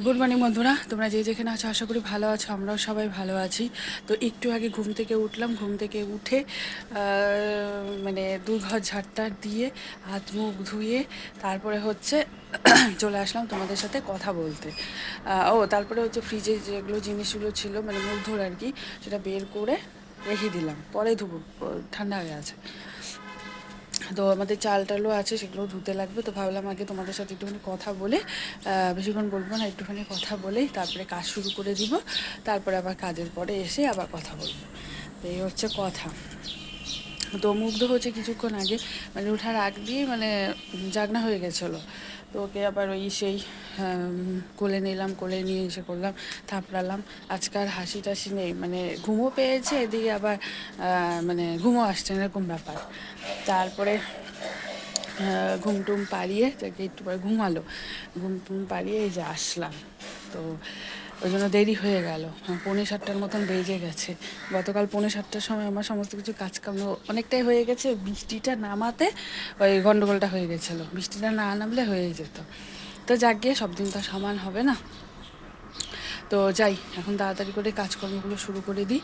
Good morning বন্ধুরা, তোমরা যে যেখানে আছো আশা করি ভালো আছো। আমরাও সবাই ভালো আছি। তো একটু আগে ঘুম থেকে উঠলাম। ঘুম থেকে উঠে মানে দুই ঘর ঝাড়টা দিয়ে হাত মুখ ধুয়ে তারপরে হচ্ছে চলে আসলাম তোমাদের সাথে কথা বলতে। তারপরে হচ্ছে ফ্রিজে যেগুলো জিনিসগুলো ছিল মানে মুখ ধোর আর কি, সেটা বের করে রেখে দিলাম, পরে ধুবো, ঠান্ডা হয়ে আছে। তো আমাদের চাল টালও আছে, সেগুলো ধুতে লাগবে। তো ভাবলাম আগে তোমাদের সাথে একটুখানি কথা বলে, বেশিক্ষণ বলবো না, একটুখানি কথা বলেই তারপরে কাজ শুরু করে দিব। তারপরে আবার কাজের পরে এসে আবার কথা বলবো। তো এই হচ্ছে কথা। তো মুগ্ধ হচ্ছে কিছুক্ষণ আগে, মানে ওঠার আগ দিয়ে মানে জাগনা হয়ে গেছিলো। তো ওকে আবার ওই সেই কোলে নিলাম, কোলে নিয়ে এসে করলাম, থাপড়ালাম। আজকাল হাসি টাসি নেই, মানে ঘুমও পেয়েছে, এদিকে আবার মানে ঘুমও আসছে না, এরকম ব্যাপার। তারপরে ঘুমটুম পাড়িয়ে তাকে একটু পরে ঘুমালো, ঘুমটুম পাড়িয়ে এই যে আসলাম। তো ওই জন্য দেরি হয়ে গেল, 6:45 মতন বেজে গেছে। গতকাল 6:45 সময় আমার সমস্ত কিছু কাজকাম অনেকটাই হয়ে গেছে। বৃষ্টিটা নামাতে ওই গন্ডগোলটা হয়ে গেছিলো, বৃষ্টিটা না নামলে হয়ে যেত। তো যাক গিয়ে, সব দিন তো সমান হবে না। তো যাই, এখন তাড়াতাড়ি করে কাজকর্মগুলো শুরু করে দিই।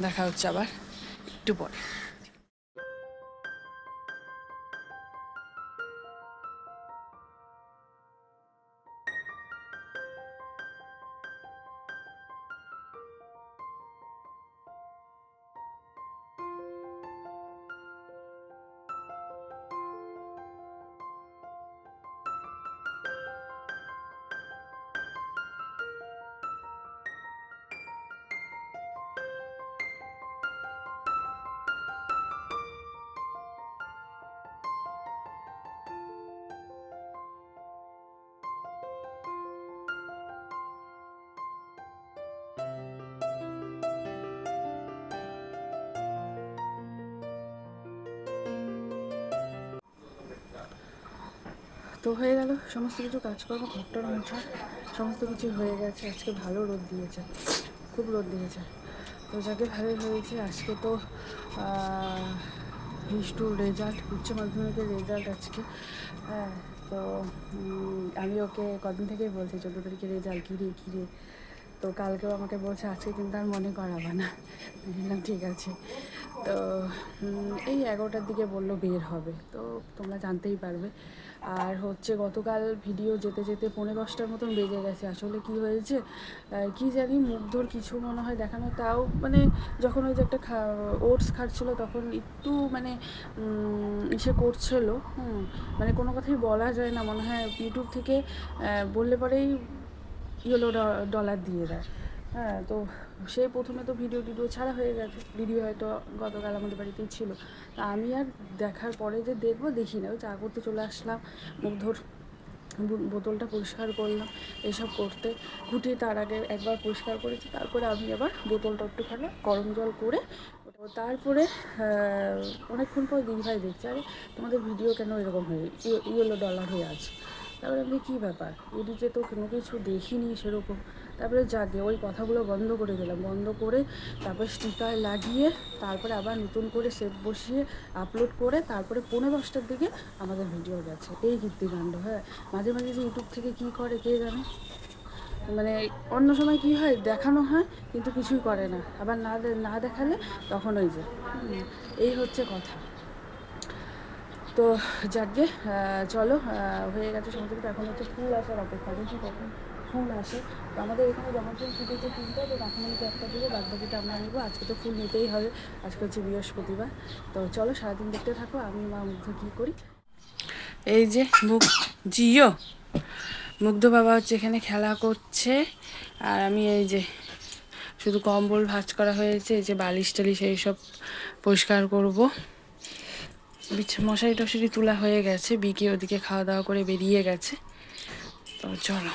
দেখা হচ্ছে আবার একটু পরে। তো হয়ে গেল সমস্ত কিছু কাজকর্ম, ঘরটার মোছা, সমস্ত কিছু হয়ে গেছে। আজকে ভালো রোদ দিয়েছে, খুব রোদ দিয়েছে। তো যাকে ভালোই হয়েছে। আজকে তো মিষ্টুর রেজাল্ট, উচ্চ মাধ্যমিকের রেজাল্ট আজকে। হ্যাঁ, তো আমি ওকে কদিন থেকেই বলছি 14 তারিখে রেজাল্ট, কী রে। তো কালকেও আমাকে বলছে আজকে কিন্তু আর মনে করাবা না। বললাম ঠিক আছে। তো এই 11টার দিকে বললো বের হবে, তো তোমরা জানতেই পারবে। আর হচ্ছে গতকাল ভিডিও যেতে যেতে 10:45 মতন বেজে গেছে। আসলে কি হয়েছে কি জানি, মুগ্ধর কিছু মনে হয় দেখানো, তাও মানে যখন ওই যে একটা ওটস খাচ্ছিলো তখন একটু মানে ইসে করছিল, মানে কোনো কথাই বলা যায় না। মনে হয় ইউটিউব থেকে বললে পরেই ইয়েলো ডলার দিয়ে দেয়। হ্যাঁ, তো সেই প্রথমে তো ভিডিও ছাড়া হয়ে গেছে। ভিডিও হয়তো গতকাল আমাদের বাড়িতেই ছিল। তা আমি আর দেখার পরে যে দেখি না, চা করতে চলে আসলাম। মুগ্ধর বোতলটা পরিষ্কার করলাম, এসব করতে খুঁটিয়ে তার আগে একবার পরিষ্কার করেছি। তারপরে আমি আবার বোতলটা একটুখানি গরম জল করে তারপরে অনেকক্ষণ পর দিদিভাই দেখছে, আরে তোমাদের ভিডিও কেন এরকম হয়ে ইয়েলো ডলার হয়ে আছে। তারপরে আমি কী ব্যাপার, এদিকে তো কোনো কিছু দেখিনি সেরকম। তারপরে যাকে ওই কথাগুলো বন্ধ করে দিলাম, বন্ধ করে তারপরে স্টিকার লাগিয়ে তারপরে আবার নতুন করে সেট বসিয়ে আপলোড করে তারপরে 10:45 দিকে আমাদের ভিডিও গেছে। এই কীর্তিকাণ্ড। হ্যাঁ, মাঝে মাঝে যে ইউটিউব থেকে কী করে কে জানে। মানে অন্য সময় কি হয়, দেখানো হয় কিন্তু কিছুই করে না, আবার না দেখালে তখন ওই যে এই হচ্ছে কথা। তো যাকে চলো, হয়ে গেছে সমস্ত কিছু। এখন হচ্ছে ফুল আসার অপেক্ষা, দেখি কখন ফুল আসে। তো আমাদের এখানে জবা ফুল ফুটেছে 3টা, তো কাকিমাকে একটা দেবো, বাদবাকিটা আমরা নেবো। আজকে তো ফুল নিতেই হবে, আজকে হচ্ছে বৃহস্পতিবার। তো চলো সারাদিন দেখতে থাকো আমি মা মুগ্ধ কী করি। এই যে মুগ্ধ বাবা হচ্ছে এখানে খেলা করছে, আর আমি এই যে শুধু কম্বল ভাঁজ করা হয়েছে, এই যে বালিশ টালিশ এইসব পরিষ্কার করবো। মশারি টশারি তোলা হয়ে গেছে, বিকে ওদিকে খাওয়া দাওয়া করে বেরিয়ে গেছে। তো চলো।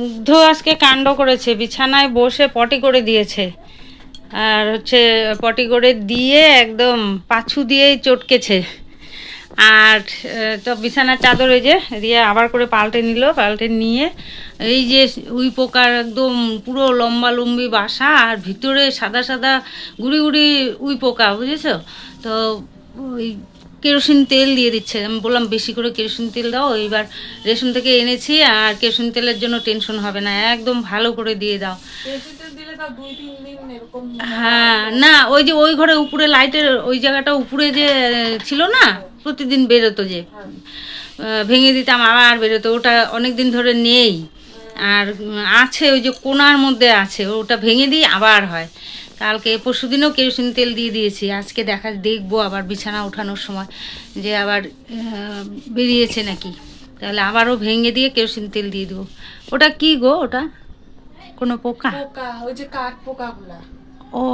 মুগ্ধ আজকে কাণ্ড করেছে, বিছানায় বসে পটি করে দিয়েছে। আর হচ্ছে পটি করে দিয়ে একদম পাছু দিয়েই চটকেছে। আর তো বিছানার চাদর ওই যে দিয়ে আবার করে পাল্টে নিয়ে এই যে উই পোকার একদম পুরো লম্বা লম্বি বাসা, আর ভিতরে সাদা সাদা গুড়ি গুড়ি উই পোকা, বুঝেছো? তো ওই কেরোসিন তেল দিয়ে দিচ্ছে। আমি বললাম বেশি করে কেরোসিন তেল দাও, এইবার রেশন থেকে এনেছি, আর কেরোসিন তেলের জন্য টেনশন হবে না, একদম ভালো করে দিয়ে দাও। হ্যাঁ, না ওই যে ওই ঘরে উপরে লাইটের ওই জায়গাটা উপরে যে ছিল না, প্রতিদিন বেরোতো যে, ভেঙে দিতাম আবার বেরোতো, ওটা অনেক দিন ধরে নেই। আর আছে ওই যে কোণার মধ্যে আছে, ওটা ভেঙে দিই আবার হয়। কালকে পরশুদিনও কেরোসিন তেল দিয়ে দিয়েছি, আজকে দেখবো আবার বিছানা ওঠানোর সময় যে আবার বেরিয়েছে নাকি, তাহলে আবারও ভেঙে দিয়ে কেরোসিন তেল দিয়ে দেবো। ওটা কি গো, ওটা কোনো পোকা? পোকা, ওই যে কাঠ পোকাগুলা, ও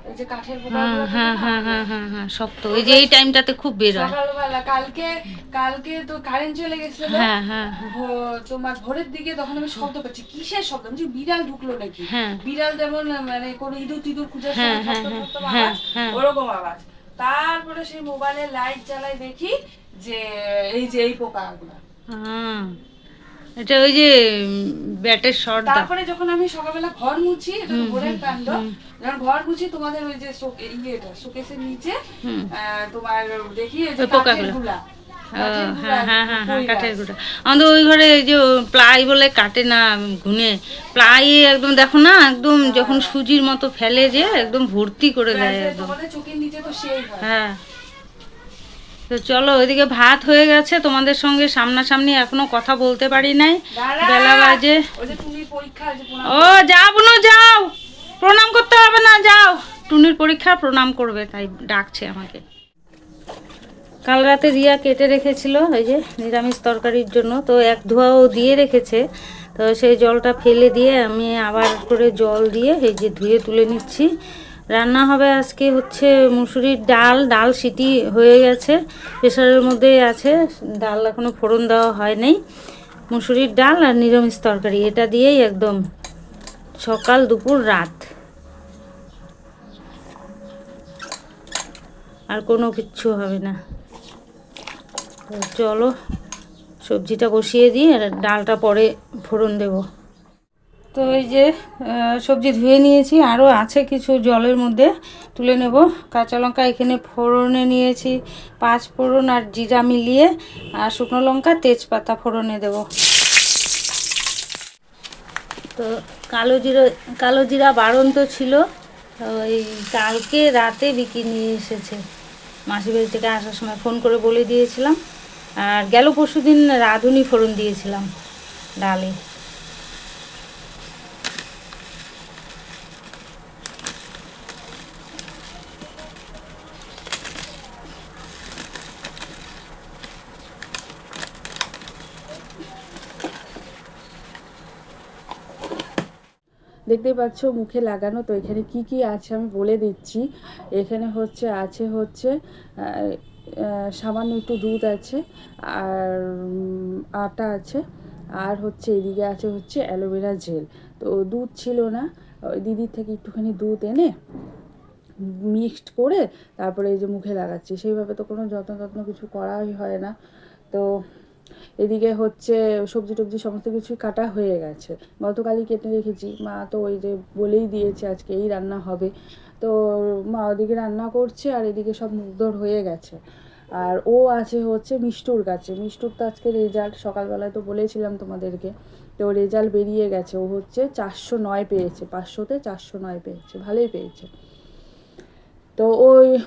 ওই যে কাঠের হ্যাঁ পোকাগুলো থাকে হ্যাঁ না, হ্যাঁ হ্যাঁ হ্যাঁ হ্যাঁ, শক্ত, ওই যে এই টাইমটাতে খুব বের হয়। সকালবেলা কালকে কালকে তো কারেন্ট চলে গেছিল, হ্যাঁ হ্যাঁ তোমার ভোরের দিকে, তখন আমি শব্দ পাচ্ছি, কিসের শব্দ, আমি বিড়াল ঢুকলো নাকি, হ্যাঁ বিড়াল যেমন মানে কোনো ইঁদুর টিঁদুর খুঁজার হ্যাঁ সময় হ্যাঁ শব্দ করতাম হ্যাঁ আওয়াজ, হ্যাঁ। ওরকম আওয়াজ। তারপরে সেই মোবাইলে লাইট জ্বালাই দেখি যে এই যে এই পোকাগুলো। হ্যাঁ, এটা ওই যে ব্যাটের শর্ট দাও। তারপরে যখন আমি সকালবেলা ঘর মুছি, এটা তো ভোরের কাণ্ড, যখন ঘর মুছি তোমাদের ওই যে শোকেসের নিচে তোমার দেখি ওই যে কাঠের গুলা, হ্যাঁ হ্যাঁ হ্যাঁ হ্যাঁ, কাঠের গুঁড়া। আমাদের ওই ঘরে এই যে প্লাই বলে কাটে না, ঘুনে প্লাই একদম দেখো না, একদম যখন সুজির মতো ফেলে যে একদম ভর্তি করে দেয় একদম। তোমাদের চোখের নিচে তো সেই হয়। হ্যাঁ, তো চলো, ওইদিকে ভাত হয়ে গেছে, তোমাদের সঙ্গে সামনাসামনি এখনো কথা বলতে পারি নাই, বেলা বাজে। ও যাও বোনো যাও, প্রণাম করতে হবে না, যাও, টুনির পরীক্ষা, প্রণাম করবে তাই ডাকছে আমাকে। কাল রাতে রিয়া কেটে রেখেছিল এই যে নিরামিষ তরকারির জন্য, তো এক ধোয়াও দিয়ে রেখেছে, তো সেই জলটা ফেলে দিয়ে আমি আবার করে জল দিয়ে এই যে ধুয়ে তুলে নিচ্ছি। রান্না হবে আজকে হচ্ছে মুসুরির ডাল, ডাল সিটি হয়ে গেছে, প্রেশারের মধ্যেই আছে, ডাল এখনও ফোড়ন দেওয়া হয় নাই। মুসুরির ডাল আর নিরামিষ তরকারি, এটা দিয়েই একদম সকাল দুপুর রাত, আর কোনো কিচ্ছু হবে না। তো চলো সবজিটা বসিয়ে দিই, আর ডালটা পরে ফোড়ন দেব। তো এই যে সবজি ধুয়ে নিয়েছি, আরও আছে কিছু জলের মধ্যে, তুলে নেব। কাঁচা লঙ্কা এখানে ফোড়নে নিয়েছি, 5 ফোড়ন আর জিরা মিলিয়ে, আর শুকনো লঙ্কা তেজপাতা ফোড়নে দেব। তো কালো জিরা বাড়ন্ত ছিল, ওই কালকে রাতে বিকি নিয়ে এসেছে, মাসির বাড়ি থেকে আসার সময় ফোন করে বলে দিয়েছিলাম। আর গেল পরশুদিন রাঁধুনি ফোড়ন দিয়েছিলাম ডালে। দেখতেই পাচ্ছ মুখে লাগানো, তো এখানে কি কি আছে আমি বলে দিচ্ছি। এখানে হচ্ছে সামান্য একটু দুধ আছে, আর আটা আছে, আর হচ্ছে এদিকে হচ্ছে অ্যালোভেরা জেল। তো দুধ ছিল না, ওই দিদির থেকে একটুখানি দুধ এনে মিক্সড করে তারপরে এই যে মুখে লাগাচ্ছি। সেইভাবে তো কোনো যত্ন কিছু করাই হয় না। তো এদিকে হচ্ছে সবজি টবজি সমস্ত কিছুই কাটা হয়ে গেছে, গতকালই কেটে রেখেছি। মা তো ওই যে বলেই দিয়েছে আজকে এই রান্না হবে, তো মা ওদিকে রান্না করছে, আর এদিকে সব মুখদর হয়ে গেছে। আর ও আছে হচ্ছে মিষ্টুর কাছে, মিষ্টুর তো আজকে রেজাল্ট, সকালবেলায় তো বলেছিলাম তোমাদেরকে, তো রেজাল্ট বেরিয়ে গেছে, ও হচ্ছে 409 পেয়েছে, 500-তে 409 পেয়েছে, ভালোই পেয়েছে। তো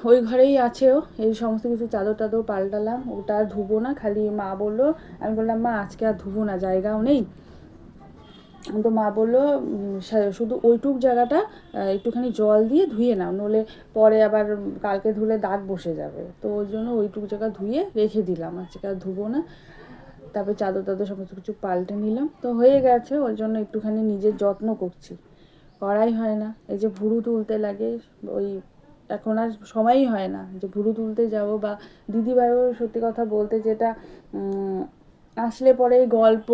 ওই ঘরেই আছে ও, এই সমস্ত কিছু চাদর টাদর পাল্টালাম, ওটা আর ধুবো না, খালি মা বললো, আমি বললাম মা আজকে আর ধুবো না, জায়গাও নেই। তো মা বললো শুধু ওইটুক জায়গাটা একটুখানি জল দিয়ে ধুয়ে নাও, নইলে পরে আবার কালকে ধুলে দাগ বসে যাবে, তো ওই জন্য ওইটুক জায়গা ধুয়ে রেখে দিলাম, আজকে আর ধুবো না। তারপরে চাদর টাদর সমস্ত কিছু পাল্টে নিলাম, তো হয়ে গেছে, ওই জন্য একটুখানি নিজের যত্ন করছি, করাই হয় না। এই যে ভুরু তুলতে লাগে, ওই এখন আর সময়ই হয় না যে ভুরু তুলতে যাব, বা দিদিভাইও সত্যি কথা বলতে যেটা আসলে পরে গল্প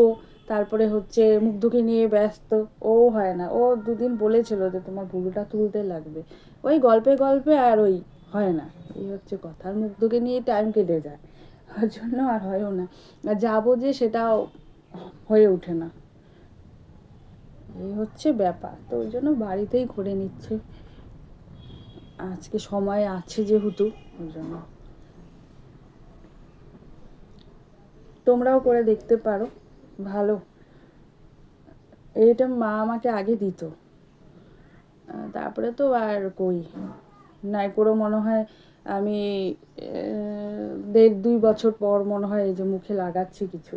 তারপরে হচ্ছে মুগ্ধকে নিয়ে ব্যস্ত, ও হয় না। ও 2 দিন বলেছিল যে তোমার ভুরুটা তুলতে লাগবে, ওই গল্পে গল্পে আর ওই হয় না, এই হচ্ছে কথা। আর মুগ্ধকে নিয়ে টাইম কেটে যায়, ওর জন্য আর হয়ও না। আর যাবো যে সেটাও হয়ে ওঠে না, এই হচ্ছে ব্যাপার। তো ওই জন্য বাড়িতেই করে নিচ্ছে, আজকে সময় আছে যেহেতু, ওই জন্য। তোমরাও করে দেখতে পারো, ভালো। এটা মা আমাকে আগে দিত, তারপরে তো আর কই নাই করে, মনে হয় আমি 1.5-2 বছর পর মনে হয় এই যে মুখে লাগাচ্ছি কিছু।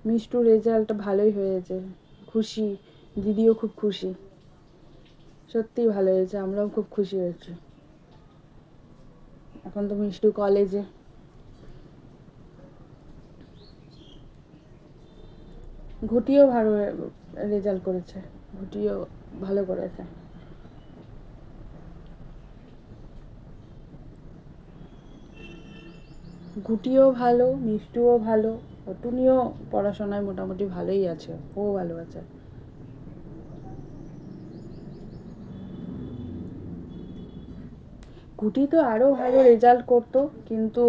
মিষ্টুর রেজাল্ট ভালোই হয়েছে, খুশি, দিদিও খুব খুশি, সত্যিই ভালো হয়েছে, আমরাও খুব খুশি হয়েছি। এখন তো মিষ্টু কলেজে। ঘুটিও ভালো রেজাল্ট করেছে, ঘুটিও ভালো করেছে। ঘুটিও ভালো, মিষ্টুও ভালো, টুনিও পড়াশোনায় মোটামুটি ভালোই আছে, ও ভালো আছে। ঘুটি তো আরও ভালো রেজাল্ট করতো, কিন্তু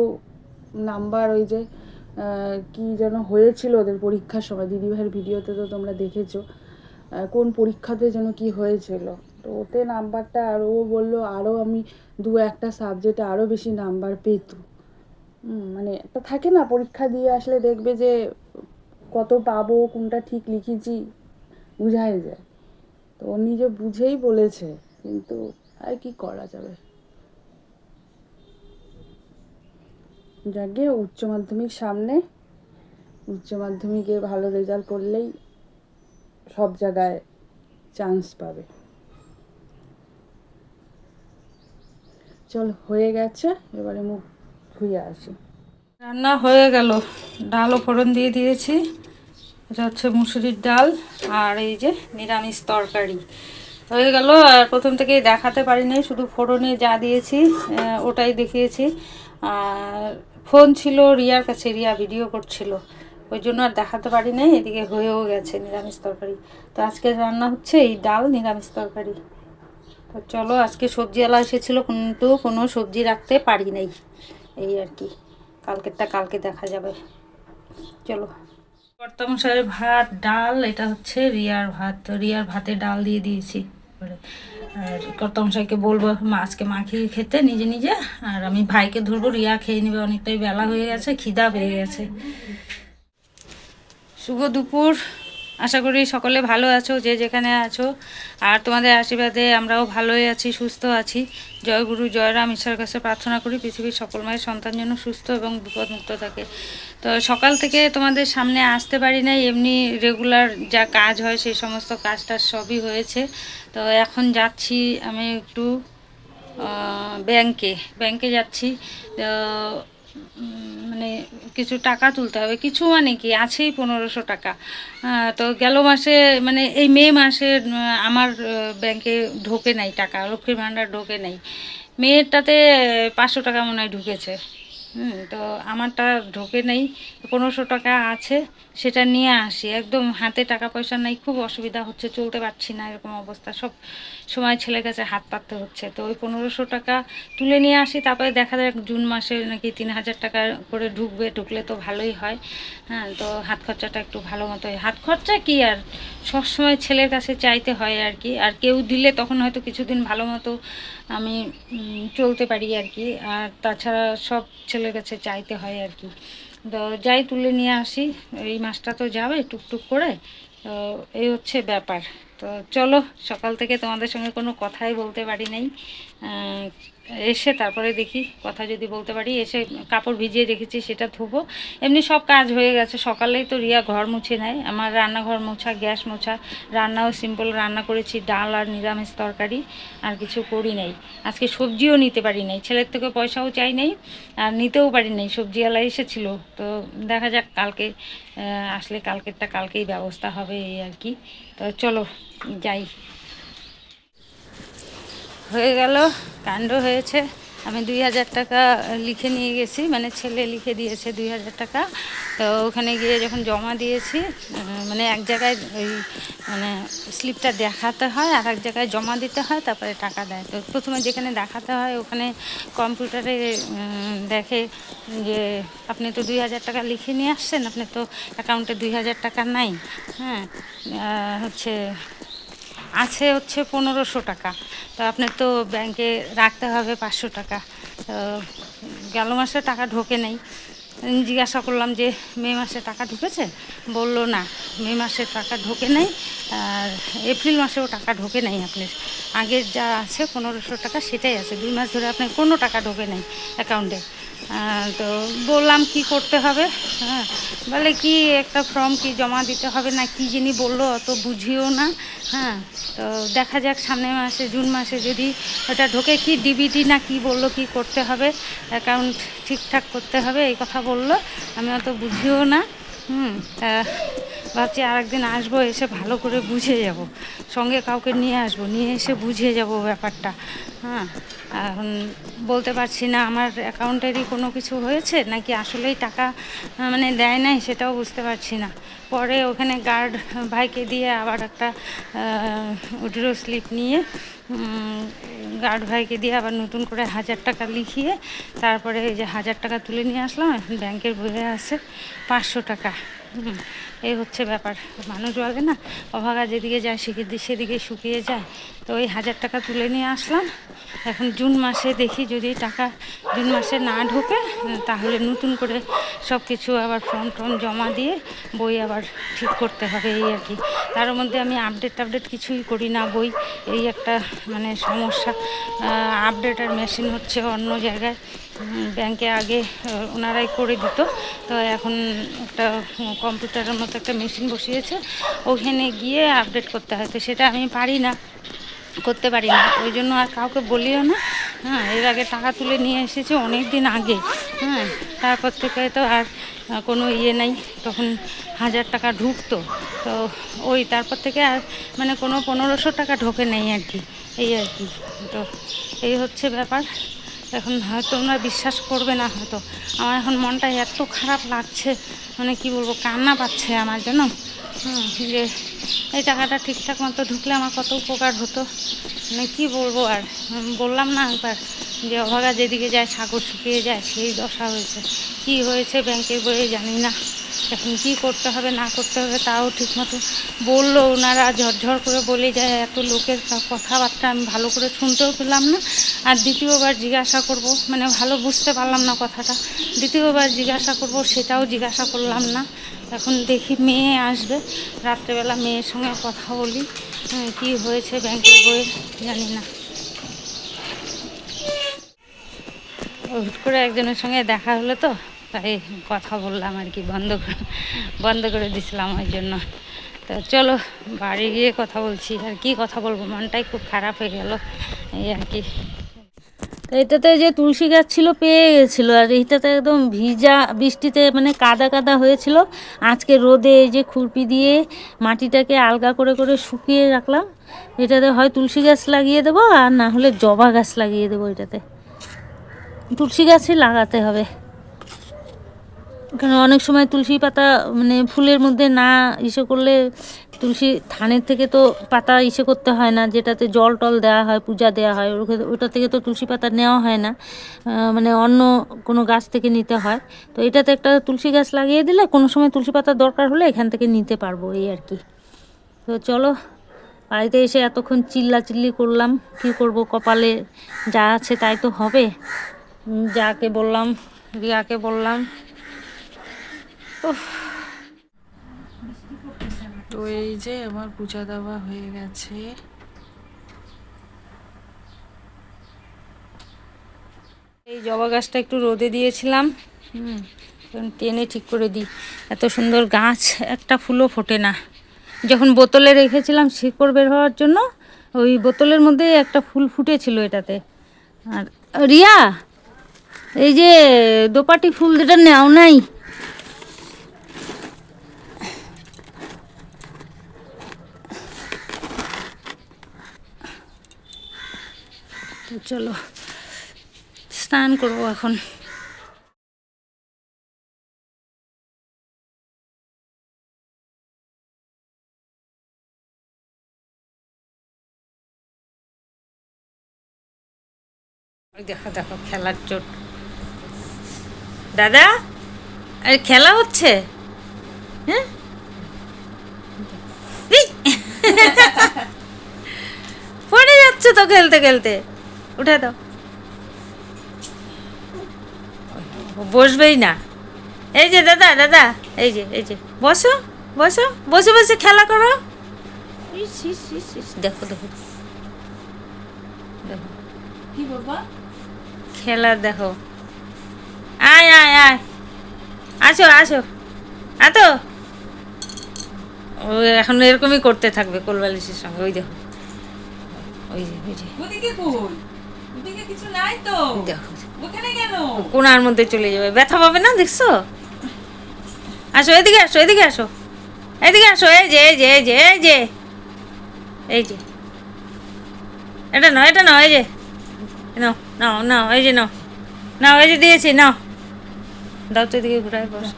নাম্বার ওই যে কি যেন হয়েছিল ওদের পরীক্ষার সময়, দিদিভাইয়ের ভিডিওতে তো তোমরা দেখেছো, কোন পরীক্ষাতে যেন কি হয়েছিল, তো ওতে নাম্বারটা আরও, ও বললো আরও আমি 2-1টা সাবজেক্টে আরও বেশি নাম্বার পেত। মানে একটা থাকে না, পরীক্ষা দিয়ে আসলে দেখবে যে কত পাবো, কোনটা ঠিক লিখেছি বুঝাই যায়, তো ও নিজে বুঝেই বলেছে, কিন্তু আর কি করা যাবে। যাকে উচ্চ মাধ্যমিক সামনে, উচ্চ মাধ্যমিকে ভালো রেজাল্ট করলেই সব জায়গায় চান্স পাবে। চল, হয়ে গেছে, এবারে মুখ ধুয়ে আসি। রান্না হয়ে গেল, ডালও ফোড়ন দিয়ে দিয়েছি, এটা হচ্ছে মুসুরির ডাল, আর এই যে নিরামিষ তরকারি হয়ে গেল। আর প্রথম থেকেই দেখাতে পারিনি, শুধু ফোড়নে যা দিয়েছি ওটাই দেখিয়েছি। আর ফোন ছিল রিয়ার কাছে, রিয়া ভিডিও করছিল, ওই জন্য আর দেখাতে পারি নাই। এদিকে হয়েও গেছে নিরামিষ তরকারি। তো আজকে রান্না হচ্ছে এই ডাল, নিরামিষ তরকারি। তো চলো, আজকে সবজিওয়ালা এসেছিলো কিন্তু কোনো সবজি রাখতে পারি নাই, এই আর কি, কালকেরটা কালকে দেখা যাবে। চলো, কর্তামশাইয়ের ভাত, ডাল, এটা হচ্ছে রিয়ার ভাত, তো রিয়ার ভাতে ডাল দিয়ে দিয়েছি। আর কর্তামশাইকে বলবো মাছকে মাখিয়ে খেতে নিজে নিজে, আর আমি ভাইকে ধরবো, রিয়া খেয়ে নেবে, অনেকটাই বেলা হয়ে গেছে, খিদা পেয়ে গেছে। শুভ দুপুর, আশা করি সকলে ভালো আছো যে যেখানে আছো, আর তোমাদের আশীর্বাদে আমরাও ভালোই আছি, সুস্থ আছি। জয় গুরু জয় রাম, ঈশ্বরের কাছে প্রার্থনা করি পৃথিবীর সকল মায়ের সন্তান যেন সুস্থ এবং বিপদমুক্ত থাকে। তো সকাল থেকে তোমাদের সামনে আসতে পারি নাই, এমনি রেগুলার যা কাজ হয় সেই সমস্ত কাজটা সবই হয়েছে। তো এখন যাচ্ছি আমি একটু ব্যাংকে যাচ্ছি। তো মানে কিছু টাকা তুলতে হবে, কিছু মানে কি আছেই 1500 টাকা। তো গেল মাসে মানে এই মে মাসে আমার ব্যাংকে ঢোকে নাই টাকা, লক্ষ্মীর ভাণ্ডার ঢোকে নাই। মেয়েরটাতে 500 টাকা মনে হয় ঢুকেছে, তো আমারটা ঢোকে নেই। 1500 টাকা আছে, সেটা নিয়ে আসি। একদম হাতে টাকা পয়সা নাই, খুব অসুবিধা হচ্ছে, চলতে পারছি না, এরকম অবস্থা। সব সময় ছেলের কাছে হাত পাততে হচ্ছে। তো ওই 1500 টাকা তুলে নিয়ে আসি, তারপরে দেখা যায় জুন মাসে নাকি 3000 টাকা করে ঢুকবে, ঢুকলে তো ভালোই হয়। হ্যাঁ, তো হাত খরচাটা একটু ভালো মতো হয়। হাত খরচা কি আর, সবসময় ছেলের কাছে চাইতে হয় আর কি, আর কেউ দিলে তখন হয়তো কিছুদিন ভালো মতো আমি চলতে পারি আর কি, আর তাছাড়া সব ছেলের কাছে চাইতে হয় আর কি। তো যাই, তুলে নিয়ে আসি, এই মাসটা তো যাবে টুকটুক করে। তো এই হচ্ছে ব্যাপার। তো চলো, সকাল থেকে তোমাদের সঙ্গে কোনো কথাই বলতে পারি নাই, এসে তারপরে দেখি কথা যদি বলতে পারি। এসে কাপড় ভিজিয়ে রেখেছি, সেটা ধোবো। এমনি সব কাজ হয়ে গেছে, সকালেই তো রিয়া ঘর মুছে নেয়, আমার রান্নাঘর মোছা, গ্যাস মোছা, রান্নাও সিম্পল রান্না করেছি, ডাল আর নিরামিষ তরকারি, আর কিছু করি নাই। আজকে সবজিও নিতে পারি নাই, ছেলের থেকে পয়সাও চাই নাই, আর নিতেও পারি নাই, সবজিওয়ালা এসেছিলো। তো দেখা যাক, কালকে আসলে কালকেরটা কালকেই ব্যবস্থা হবে, এই আর কি। তো চলো যাই। হয়ে গেল, কাণ্ড হয়েছে। আমি 2000 টাকা লিখে নিয়ে গেছি, মানে ছেলে লিখে দিয়েছে 2000 টাকা। তো ওখানে গিয়ে যখন জমা দিয়েছি, মানে এক জায়গায় ওই মানে স্লিপটা দেখাতে হয়, আর এক জায়গায় জমা দিতে হয়, তারপরে টাকা দেয়। তো প্রথমে যেখানে দেখাতে হয় ওখানে কম্পিউটারে দেখে যে আপনি তো 2000 টাকা লিখে নিয়ে আসছেন, আপনি তো অ্যাকাউন্টে 2000 টাকা নাই। হ্যাঁ, হচ্ছে 1500 টাকা। তো আপনার তো ব্যাংকে রাখতে হবে 500 টাকা। তো গেল মাসে টাকা ঢোকে নেই। জিজ্ঞাসা করলাম যে মে মাসে টাকা ঢুকেছে, বলল না, মে মাসে টাকা ঢোকে নাই, আর এপ্রিল মাসেও টাকা ঢোকে নাই। আপনার আগের যা আছে 1500 টাকা সেটাই আছে, 2 মাস ধরে আপনার কোনো টাকা ঢোকে নাই অ্যাকাউন্টে। তো বললাম কি করতে হবে, হ্যাঁ, বলে কি একটা ফর্ম কি জমা দিতে হবে না কি যিনি বললো, অত বুঝিও না। হ্যাঁ, তো দেখা যাক সামনের মাসে জুন মাসে যদি ওটা ঢোকে, কি ডিবিটি না কি বললো, কি করতে হবে, অ্যাকাউন্ট ঠিকঠাক করতে হবে এই কথা বললো। আমি অত বুঝিও না। তা ভাবছি আরেকদিন আসবো, এসে ভালো করে বুঝে যাব, সঙ্গে কাউকে নিয়ে আসবো, নিয়ে এসে বুঝে যাব ব্যাপারটা। হ্যাঁ, এখন বলতে পারছি না আমার অ্যাকাউন্টেরই কোনো কিছু হয়েছে নাকি আসলেই টাকা মানে দেয় নাই, সেটাও বুঝতে পারছি না। পরে ওখানে গার্ড ভাইকে দিয়ে আবার একটা উইথড্র স্লিপ নিয়ে গার্ড ভাইকে দিয়ে আবার নতুন করে 1000 টাকা লিখিয়ে তারপরে এই যে 1000 টাকা তুলে নিয়ে আসলাম। এখন ব্যাংকের বইয়ে আছে 500 টাকা। এই হচ্ছে ব্যাপার। মানুষ বলে না, অভাগা যেদিকে যায় সেদিকে শুকিয়ে যায়। তো ওই 1000 টাকা তুলে নিয়ে আসলাম। এখন জুন মাসে দেখি যদি টাকা জুন মাসে না ঢোকে, তাহলে নতুন করে সব কিছু আবার ফর্ম টর্ম জমা দিয়ে বই আবার ঠিক করতে হবে, এই আর কি। তার মধ্যে আমি আপডেট কিছুই করি না বই, এই একটা মানে সমস্যা। আপডেটের মেশিন হচ্ছে অন্য জায়গায়, ব্যাংকে আগে ওনারাই করে দিত। তো এখন একটা কম্পিউটারের মতো একটা মেশিন বসিয়েছে, ওখানে গিয়ে আপডেট করতে হয়। তো সেটা আমি পারি না, করতে পারি না, ওই জন্য আর কাউকে বলিও না। হ্যাঁ, এর আগে টাকা তুলে নিয়ে এসেছি অনেক দিন আগে। হ্যাঁ, তারপর থেকে তো আর কোনো নেই। তখন 1000 টাকা ঢুকতো, তো ওই তারপর থেকে আর মানে কোনো 1500 টাকা ঢোকে নেই আর কি, এই আর কি। তো এই হচ্ছে ব্যাপার। এখন হয়তো তোমরা বিশ্বাস করবে না, হয়তো আমার এখন মনটা এত খারাপ লাগছে, মানে কি বলবো, কান্না পাচ্ছে আমার জন্য। যে এই টাকাটা ঠিকঠাক মতো ঢুকলে আমার কত উপকার হতো, মানে কি বলবো। আর বললাম না একবার যে অভাগা যেদিকে যায় সাগর শুকিয়ে যায়, সেই দশা হয়েছে। কি হয়েছে ব্যাংকের বইয়ে জানি না, এখন কি করতে হবে না করতে হবে তাও ঠিকমতো বললো ওনারা, ঝরঝর করে বলে যায়। এত লোকের কথাবার্তা আমি ভালো করে শুনতেও পেলাম না। আর দ্বিতীয়বার জিজ্ঞাসা করব, মানে ভালো বুঝতে পারলাম না কথাটা, দ্বিতীয়বার জিজ্ঞাসা করব সেটাও জিজ্ঞাসা করলাম না। এখন দেখি মেয়ে আসবে, রাত্রেবেলা মেয়ের সঙ্গে কথা বলি কি হয়েছে ব্যাংকের বইয়ে, জানি না। হুট করে একজনের সঙ্গে দেখা হলো, তো তাই কথা বললাম আর কি, বন্ধ করে দিছিলাম ওই জন্য। তো চলো বাড়ি গিয়ে কথা বলছি, আর কি কথা বলবো, মনটাই খুব খারাপ হয়ে গেল, এই আর কি। তো এটাতে যে তুলসী গাছ ছিল পেয়ে গেছিলো, আর এইটাতে একদম ভিজা বৃষ্টিতে মানে কাদা কাদা হয়েছিল। আজকে রোদে এই যে খুরপি দিয়ে মাটিটাকে আলগা করে করে শুকিয়ে রাখলাম। এটাতে হয় তুলসী গাছ লাগিয়ে দেবো, আর না হলে জবা গাছ লাগিয়ে দেবো। এটাতে তুলসী গাছই লাগাতে হবে, কারণ অনেক সময় তুলসী পাতা মানে ফুলের মধ্যে না করলে, তুলসী থানের থেকে তো পাতা করতে হয় না, যেটাতে জল টল দেওয়া হয়, পূজা দেওয়া হয়, ওটা থেকে তো তুলসী পাতা নেওয়া হয় না, মানে অন্য কোনো গাছ থেকে নিতে হয়। তো এটাতে একটা তুলসী গাছ লাগিয়ে দিলে কোনো সময় তুলসী পাতার দরকার হলে এখান থেকে নিতে পারবো, এই আর কি। তো চলো, বাড়িতে এসে এতক্ষণ চিল্লাচিল্লি করলাম, কি করব, কপালে যা আছে তাই তো হবে। যাকে বললাম, রিয়াকে বললাম। তো এই যে আমার পূজা দেওয়া হয়ে গেছে। এই জবা গাছটা একটু রোদে দিয়েছিলাম, টেনে ঠিক করে দিই। এত সুন্দর গাছ, একটা ফুলও ফোটে না। যখন বোতলে রেখেছিলাম শিকড় বের হওয়ার জন্য, ওই বোতলের মধ্যে একটা ফুল ফুটেছিল এটাতে। আর রিয়া, এই যে দোপাটি ফুল যেটা নেও নাই, তো চলো স্নান করবো এখন। ওই দেখো দেখো খেলার চোট দাদা, আরে খেলা হচ্ছে। হ্যাঁ এই! পড়ে যাচ্ছে তো খেলতে খেলতে, উঠে দাও। বসবেই না। এই যে দাদা দাদা, এই যে বসো বসো, বসে বসে খেলা করো। ইস ইস ইস ইস, দেখো দেখো দেখো কি বলবা? খেলা দেখো। আয় আয় আয়, আসো আসো, তো ও এখন এরকমই করতে থাকবে কোলবালিশের সঙ্গে। ওই দেখো, ওই যে ওদিকে কই? ওদিকে কিছু নাই তো। দেখো ওখানে কেন? কোনার মধ্যে চলে যাবে, ব্যথা পাবে না, দেখছো? আসো এদিকে আসো, এদিকে আসো, এদিকে আসো। এই যে এটা নাও, এটা নাও, এই যে নাও নাও নাও, এই যে নাও নাও, এই যে দিয়েছি, নাও দাও তো, এদিকে ঘুরাই বসো।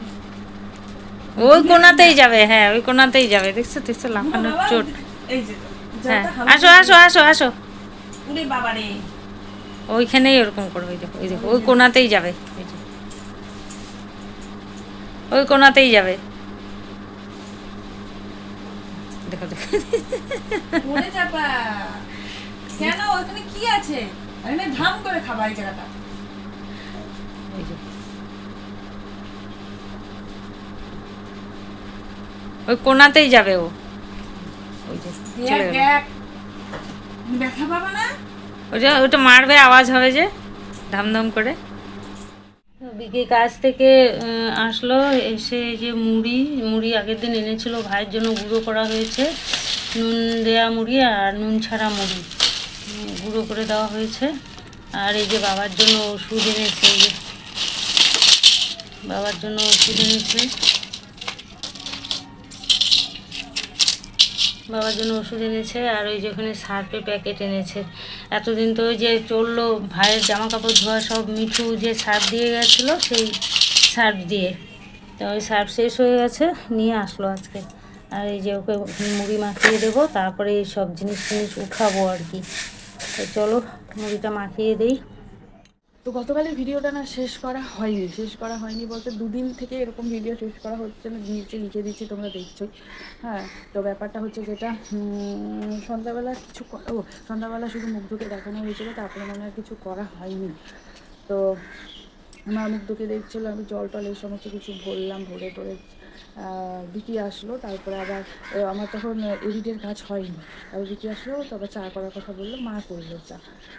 ওই কোনাতেই যাবে, হ্যাঁ ওই কোনাতেই যাবে, দেখছো দেখছো লাফানোর চোট। এই যে হ্যাঁ আসো আসো আসো আসো, উনি বাবারে ওইখানেই ওরকম করবে। ওই দেখো ওই দেখো, ওই কোনাতেই যাবে, এই যে ওই কোনাতেই যাবে, দেখো দেখো। পড়ে যাবা কেন? ওখানে কি আছে? এখানে ধাম করে খাবা এই জায়গাটা। ওই যে ওই কোনাতেই যাবে ও, ওই যে চলে গেল। দেখ ব্যথা পাবা না? ওটা মারবে, আওয়াজ হবে যে ধামধাম করে। বিকে কাজ থেকে আসলো, এসে এই যে মুড়ি আগের দিন এনেছিল ভাইয়ের জন্য, গুঁড়ো করা হয়েছে, নুন দেয়া মুড়ি আর নুন ছাড়া মুড়ি গুঁড়ো করে দেওয়া হয়েছে। আর এই যে বাবার জন্য ওষুধ এনেছে, এই যে বাবার জন্য ওষুধ এনেছে, বাবার জন্য ওষুধ এনেছে। আর ওই যে ওখানে সার্ফের প্যাকেট এনেছে। এতদিন তো ওই যে চললো ভাইয়ের জামা কাপড় ধোয়া সব মিঠু যে সার্ফ দিয়ে গেছিলো, সেই সার্ফ দিয়ে, তো ওই সার্ফ শেষ হয়ে গেছে, নিয়ে আসলো আজকে। আর এই যে ওকে মুড়ি মাখিয়ে দেবো, তারপরে এই সব জিনিস উঠাবো আর কি। তো চলো মুড়িটা মাখিয়ে দিই। তো গতকালের ভিডিওটা না শেষ করা হয়নি বলতে দুদিন থেকে এরকম ভিডিও শেষ করা হচ্ছে না, নিচে লিখে দিচ্ছি তোমরা দেখছোই। হ্যাঁ, তো ব্যাপারটা হচ্ছে যেটা সন্ধ্যাবেলা শুধু মুগ্ধকে দেখানো হয়েছিল, তারপরে মনে হয় কিছু করা হয়নি। তো আমার মুগ্ধকে দেখছিলো, আমি জল টল এই সমস্ত কিছু ভরলাম, ভরে টরে বিকি আসলো। তারপরে আবার আমার তখন এডিটের কাজ হয়নি, তারপর বিকি আসলো, তারপর চা করার কথা বললো, মা করলো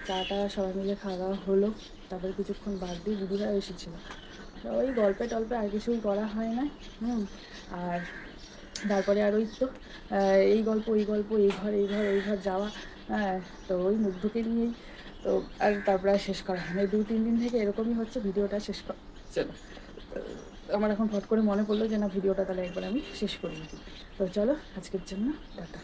চাটা সবাই মিলে খাওয়া দাওয়া হলো। তারপরে কিছুক্ষণ বাদ দিয়ে দিদিরা এসেছিলো, ওই গল্পে টল্পে আর কিছুই করা হয় না। আর তারপরে আর ওই তো এই গল্প ওই গল্প, এই ঘর যাওয়া, তো ওই মুগ্ধকে নিয়েই তো। আর তারপরে আর শেষ করা হয় না, 2-3 দিন থেকে এরকমই হচ্ছে, ভিডিওটা শেষ করা হচ্ছে না। আমার এখন ফট করে মনে পড়লো যে না, ভিডিওটা তাহলে একবার আমি শেষ করে দিই। তো চলো আজকের জন্য টাটা।